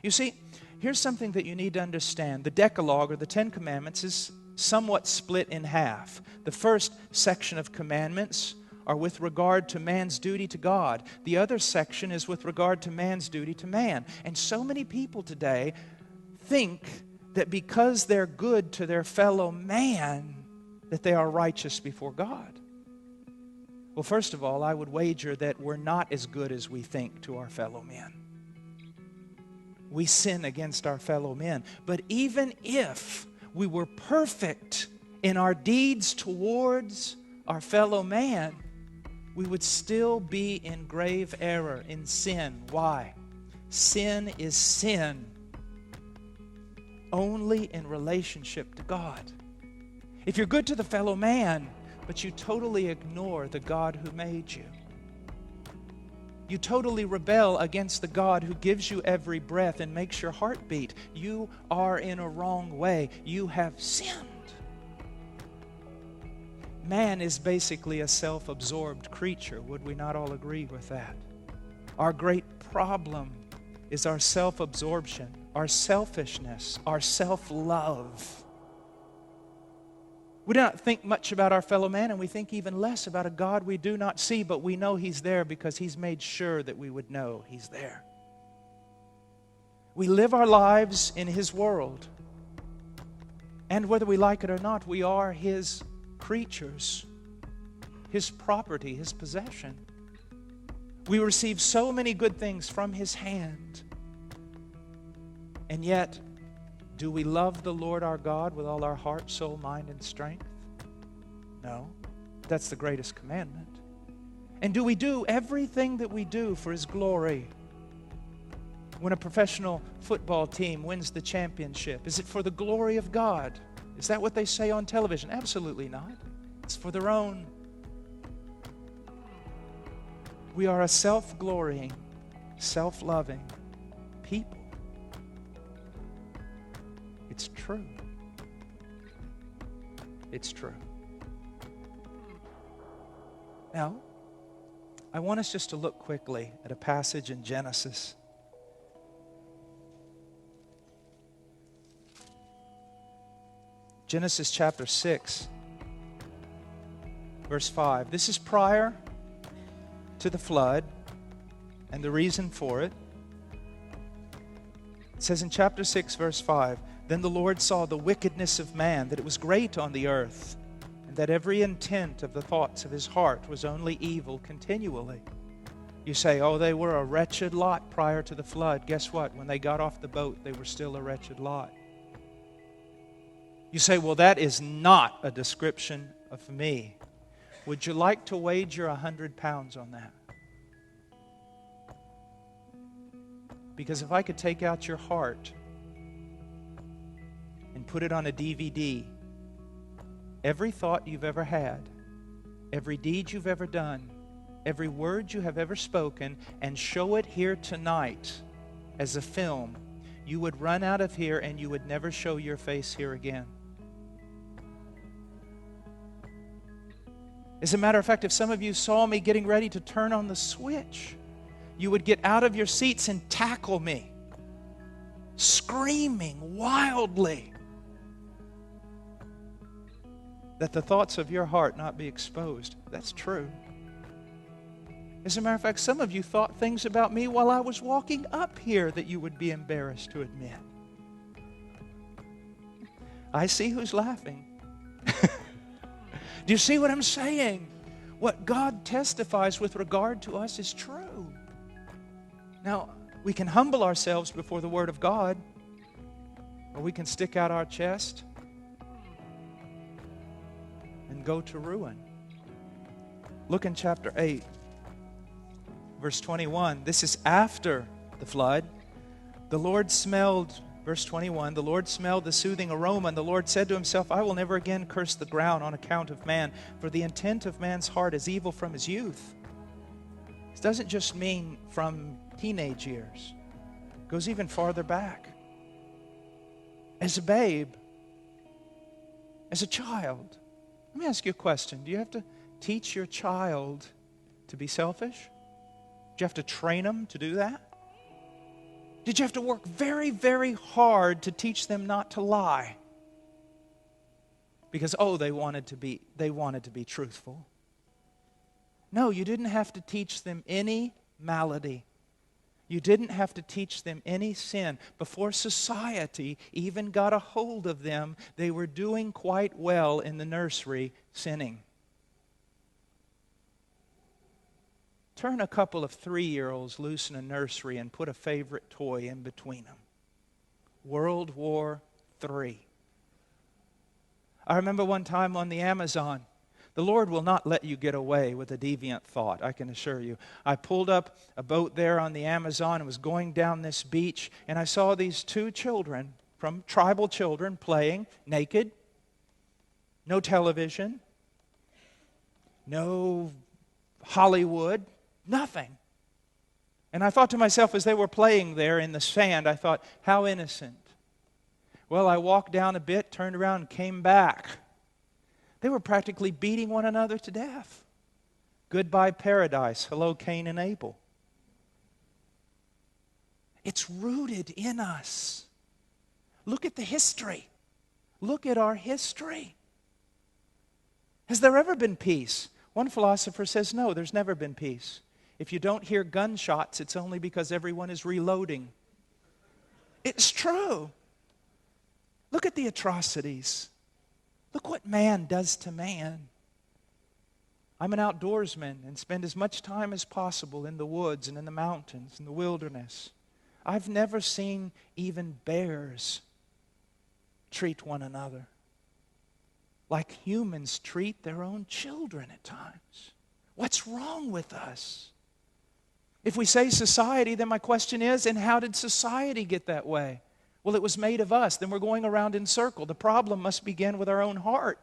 You see, here's something that you need to understand. The Decalogue, or the Ten Commandments, is somewhat split in half. The first section of commandments are with regard to man's duty to God. The other section is with regard to man's duty to man. And so many people today think that because they're good to their fellow man, that they are righteous before God. Well, first of all, I would wager that we're not as good as we think to our fellow men. We sin against our fellow men. But even if we were perfect in our deeds towards our fellow man, we would still be in grave error, in sin. Why? Sin is sin only in relationship to God. If you're good to the fellow man, but you totally ignore the God who made you, you totally rebel against the God who gives you every breath and makes your heart beat, you are in a wrong way. You have sinned. Man is basically a self-absorbed creature. Would we not all agree with that? Our great problem is our self-absorption, our selfishness, our self-love. We do not think much about our fellow man, and we think even less about a God we do not see, but we know He's there because He's made sure that we would know He's there. We live our lives in His world, and whether we like it or not, we are His creatures, His property, His possession. We receive so many good things from His hand, and yet, do we love the Lord our God with all our heart, soul, mind, and strength? No. That's the greatest commandment. And do we do everything that we do for His glory? When a professional football team wins the championship, is it for the glory of God? Is that what they say on television? Absolutely not. It's for their own. We are a self-glorying, self-loving people. It's true. It's true. Now, I want us just to look quickly at a passage in Genesis. Genesis chapter 6, verse 5. This is prior to the flood and the reason for it. It says in chapter 6, verse 5, "Then the Lord saw the wickedness of man, that it was great on the earth, and that every intent of the thoughts of his heart was only evil continually." You say, oh, they were a wretched lot prior to the flood. Guess what? When they got off the boat, they were still a wretched lot. You say, well, that is not a description of me. Would you like to wager 100 pounds on that? Because if I could take out your heart and put it on a DVD, every thought you've ever had, every deed you've ever done, every word you have ever spoken, and show it here tonight as a film, you would run out of here and you would never show your face here again. As a matter of fact, if some of you saw me getting ready to turn on the switch, you would get out of your seats and tackle me, screaming wildly that the thoughts of your heart not be exposed. That's true. As a matter of fact, some of you thought things about me while I was walking up here that you would be embarrassed to admit. I see who's laughing. Do you see what I'm saying? What God testifies with regard to us is true. Now, we can humble ourselves before the Word of God, or we can stick out our chest and go to ruin. Look in chapter 8, verse 21. This is after the flood. The Lord smelled, verse 21, the Lord smelled the soothing aroma, and the Lord said to himself, I will never again curse the ground on account of man, for the intent of man's heart is evil from his youth. This doesn't just mean from teenage years. It goes even farther back. As a babe, as a child. Let me ask you a question. Do you have to teach your child to be selfish? Do you have to train them to do that? Did you have to work very, very hard to teach them not to lie? Because, they wanted to be truthful. No, you didn't have to teach them any malady. You didn't have to teach them any sin. Before society even got a hold of them, they were doing quite well in the nursery, sinning. Turn a couple of 3-year-olds loose in a nursery and put a favorite toy in between them. World War III. I remember one time on the Amazon, the Lord will not let you get away with a deviant thought, I can assure you. I pulled up a boat there on the Amazon and was going down this beach, and I saw these 2 children, from tribal children, playing naked. No television. No Hollywood. Nothing. And I thought to myself, as they were playing there in the sand, I thought, how innocent. Well, I walked down a bit, turned around, and came back. They were practically beating one another to death. Goodbye paradise. Hello, Cain and Abel. It's rooted in us. Look at the history. Look at our history. Has there ever been peace? One philosopher says, no, there's never been peace. If you don't hear gunshots, it's only because everyone is reloading. It's true. Look at the atrocities. Look what man does to man. I'm an outdoorsman and spend as much time as possible in the woods and in the mountains and the wilderness. I've never seen even bears treat one another like humans treat their own children at times. What's wrong with us? If we say society, then my question is, and how did society get that way? Well, it was made of us. Then we're going around in circle. The problem must begin with our own heart.